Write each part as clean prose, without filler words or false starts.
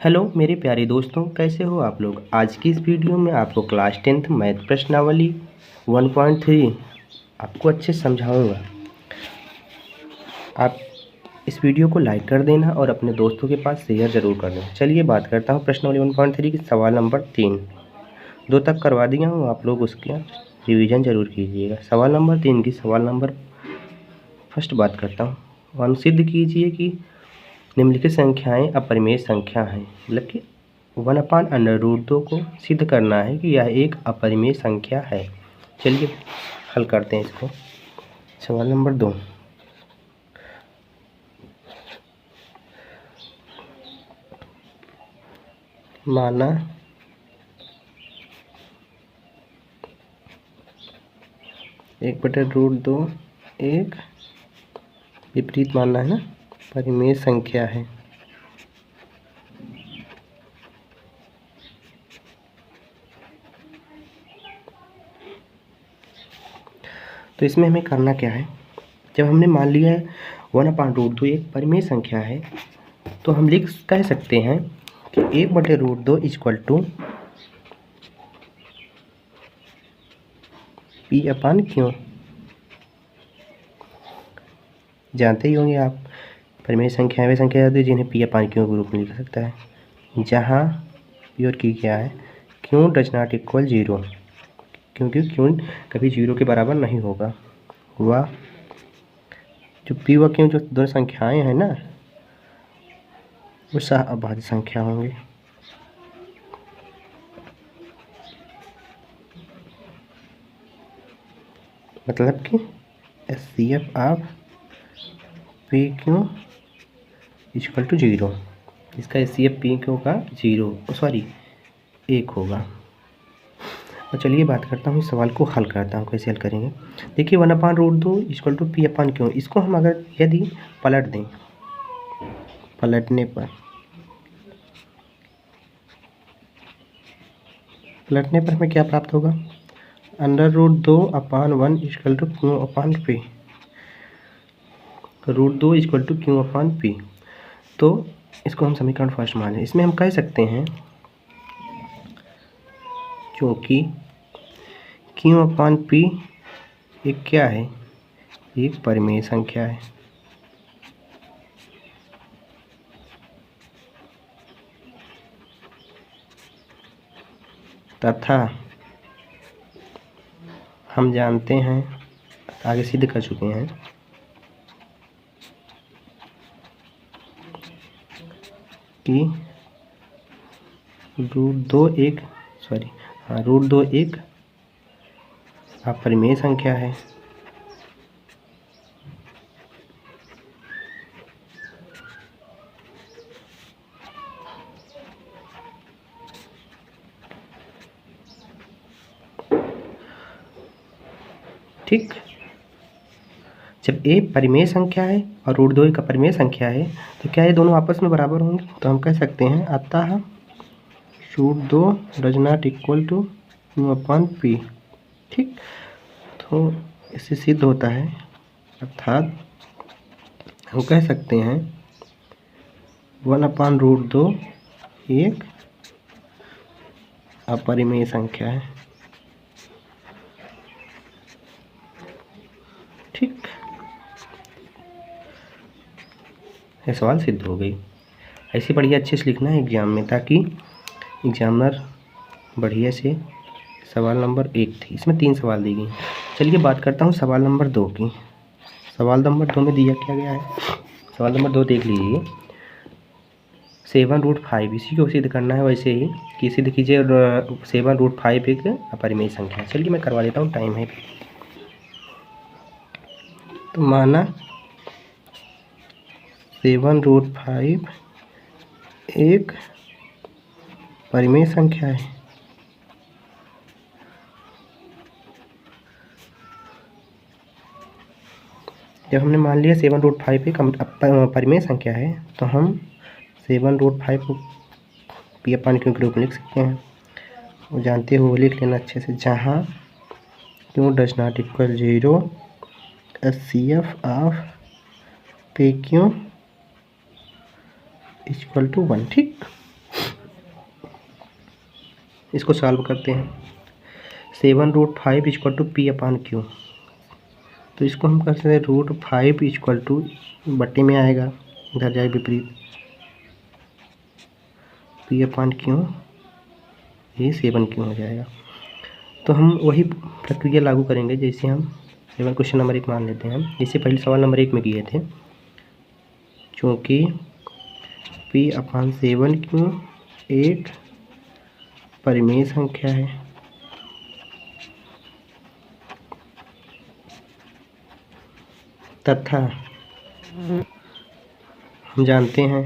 Hello मेरे प्यारे दोस्तों, कैसे हो आप लोग। आज की इस वीडियो में आपको क्लास 10th मैथ प्रश्नावली 1.3 आपको अच्छे समझाऊंगा। आप इस वीडियो को लाइक कर देना और अपने दोस्तों के पास शेयर ज़रूर कर देना। चलिए बात करता हूँ प्रश्नावली 1.3 की सवाल नंबर 3। 2 तक करवा दिया हूँ, आप लोग उसका रिवीजन ज़रूर कीजिएगा। सवाल नंबर 3 की सवाल नंबर फर्स्ट बात करता हूँ। हम सिद्ध कीजिए कि निम्नलिखित संख्याएं अपरिमेय संख्या हैं। मतलब कि 1/√2 को सिद्ध करना है कि यह एक अपरिमेय संख्या है। चलिए हल करते हैं इसको। सवाल नंबर 2। माना एक बटे रूट दो एक विपरीत मानना है ना, परिमेय संख्या है। तो इसमें हमें करना क्या है, जब हमने मान लिया है 1/√2 एक परिमेय संख्या है, तो हम कह सकते हैं कि 1/√2 इक्वल टू P/Q। जानते ही होंगे आप, परिमेय संख्या वे संख्या होती है जिन्हें P/Q के रूप में लिखा सकता है, जहाँ P और Q क्या है, Q डज नॉट इक्वल 0, क्योंकि Q कभी 0 के बराबर नहीं होगा। वह जो P व Q जो दो संख्याएं हैं ना, वो सहअभाज्य संख्या होंगी। मतलब कि HCF of PQ equal to 0। इसका HCF PQ का 1 होगा। और चलिए बात करता हूँ, इस सवाल को हल करता हूँ, कैसे हल करेंगे। देखिए 1/√2 इक्वल टू P/Q, इसको हम अगर यदि पलट दें, पलटने पर हमें क्या प्राप्त होगा, √2/1 equal to Q/P। √2 equal to Q/P। तो इसको हम समीकरण फर्स्ट मान लें। इसमें हम कह सकते हैं क्योंकि Q/P एक क्या है, एक परिमेय संख्या है। तथा हम जानते हैं, आगे सिद्ध कर चुके हैं, कि √2 एक अपरिमेय संख्या है। ठीक, जब ए परिमेय संख्या है और √2 एक अपरिमेय संख्या है, तो क्या ये दोनों आपस में बराबर होंगे। तो हम कह सकते हैं अतः √2 does not equal to Q/P। ठीक, तो इससे सिद्ध होता है, अर्थात हम कह सकते हैं 1/√2 एक अपरिमेय संख्या है। ठीक, ये सवाल सिद्ध हो गई। ऐसे बढ़िया अच्छे से लिखना है एग्जाम में, ताकि एग्जामिनर बढ़िया से। सवाल नंबर 1 थी, इसमें 3 सवाल दी गई। चलिए बात करता हूँ सवाल नंबर 2 की। सवाल नंबर 2 में दिया क्या गया है, सवाल नंबर 2 देख लीजिए। 7√5 इसी को सिद्ध करना है, वैसे ही कि सिद्ध कीजिए 7√5 एक अपरिमेय संख्या। चलिए मैं करवा देता हूँ, टाइम है। तो माना 7√5 एक परिमेय संख्या है। जब हमने मान लिया 7√5 एक परिमेय संख्या है, तो हम 7√5 को P/Q के रूप में लिख सकते हैं। वो जानते हो, वो लिख लेना अच्छे से, जहाँ Q does not equal 0, HCF of PQ equal to 1। ठीक, इसको सॉल्व करते हैं। 7√5 equal to p upon q, तो इसको हम कर सकते हैं √5 इक्वल टू बट्टे में आएगा, इधर जाए विपरीत, पी अपान क्यू, ये 7 क्यू हो जाएगा। तो हम वही प्रक्रिया लागू करेंगे जैसे हम क्वेश्चन नंबर 1 मान लेते हैं हम, इससे पहले सवाल नंबर 1 में किए थे। चूँकि पी अपान 7 क्यू एक परिमेय संख्या है, तथा हम जानते हैं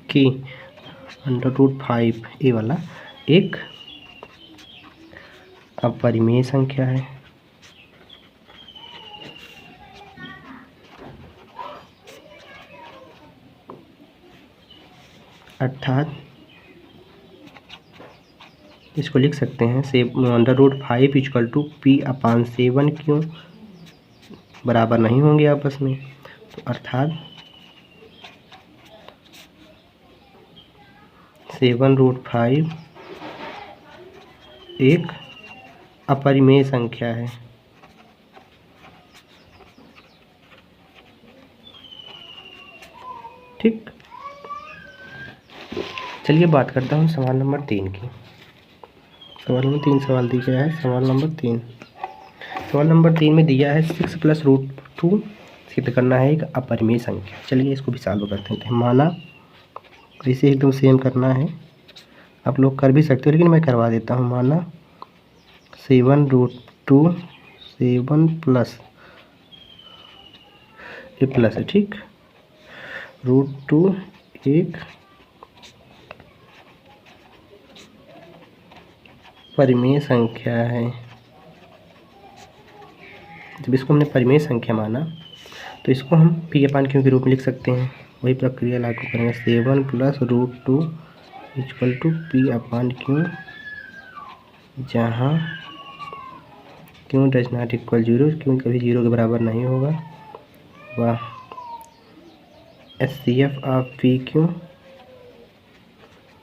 कि √5 ये वाला एक अपरिमेय संख्या है, अर्थात इसको लिख सकते हैं √5 इक्वल टू पी अपान 7 क्यों बराबर नहीं होंगे आपस में, तो अर्थात 7√5 एक अपरिमेय संख्या है। ठीक, चलिए बात करता हूँ सवाल नंबर 3 की। सवाल नंबर 3 सवाल दिया गया है। सवाल नंबर 3 में दिया है 6 + √2 सिद्ध करना है एक अपरिमेय संख्या। चलिए इसको भी सॉल्व करते हैं। माना इसे एकदम सेम करना है, आप लोग कर भी सकते हो लेकिन मैं करवा देता हूँ। माना 7√2 7 प्लस ये प्लस है, ठीक, √2 एक परिमेय संख्या है। जब इसको हमने परिमेय संख्या माना तो इसको हम पी अपान क्यू के रूप में लिख सकते हैं। वही प्रक्रिया लागू करेंगे। 7 + √2 equal to p upon q, जहाँ क्यू डज नॉट इक्वल 0, क्यों कभी 0 के बराबर नहीं होगा, वह HCF of p q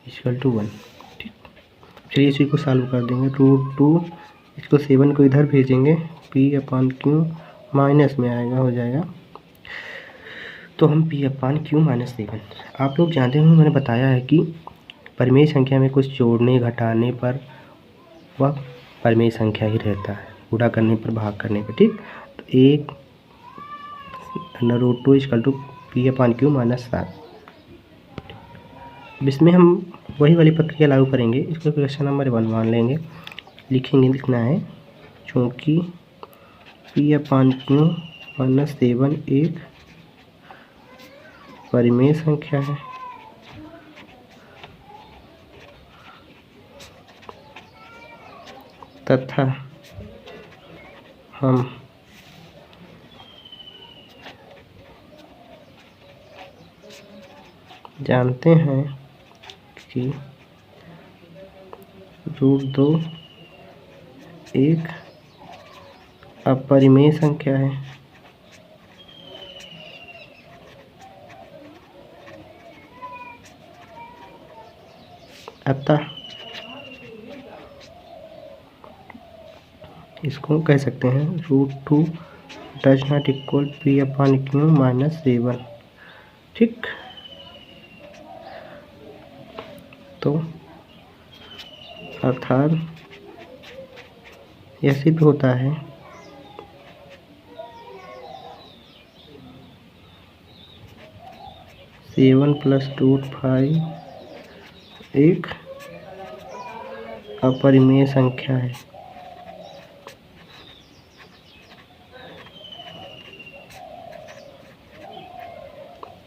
equal to 1। ठीक, चलिए इसी को सॉल्व कर देंगे। √2 इसको 7 को इधर भेजेंगे, पी अपान क्यू माइनस में आएगा, हो जाएगा। तो हम पी अपान क्यू -7, आप लोग जानते हो मैंने बताया है कि परिमेय संख्या में कुछ जोड़ने घटाने पर वह परिमेय संख्या ही रहता है, गुणा करने पर भाग करने पर। ठीक, तो एक √2 equal to p upon q -7। इसमें हम वही वाली प्रक्रिया लागू करेंगे। इसको क्वेश्चन नंबर 1 मान लेंगे, लिखेंगे, लिखना है चूँकि पी अपान क्यू -7 एक परिमेय संख्या है, तथा हम जानते हैं कि √2 एक अपरिमेय संख्या है, अतः इसको कह सकते हैं √2 does not equal P upon q -7। ठीक, तो अर्थात यह सिद्ध होता है 7 + √5 एक अपरिमेय संख्या है।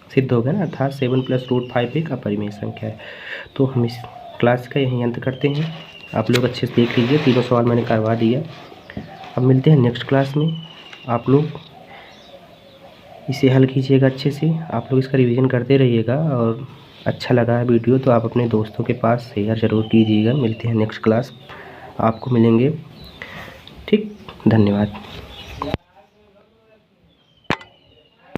सिद्ध हो गया ना, अर्थात 7 + √5 एक अपरिमेय संख्या है। तो हम इस क्लास का यहीं अंत करते हैं। आप लोग अच्छे से देख लीजिए, तीनों सवाल मैंने करवा दिया। अब मिलते हैं नेक्स्ट क्लास में। आप लोग इसे हल कीजिएगा अच्छे से, आप लोग इसका रिवीजन करते रहिएगा, और अच्छा लगा है वीडियो तो आप अपने दोस्तों के पास शेयर ज़रूर कीजिएगा। मिलते हैं नेक्स्ट क्लास, आपको मिलेंगे। ठीक, धन्यवाद।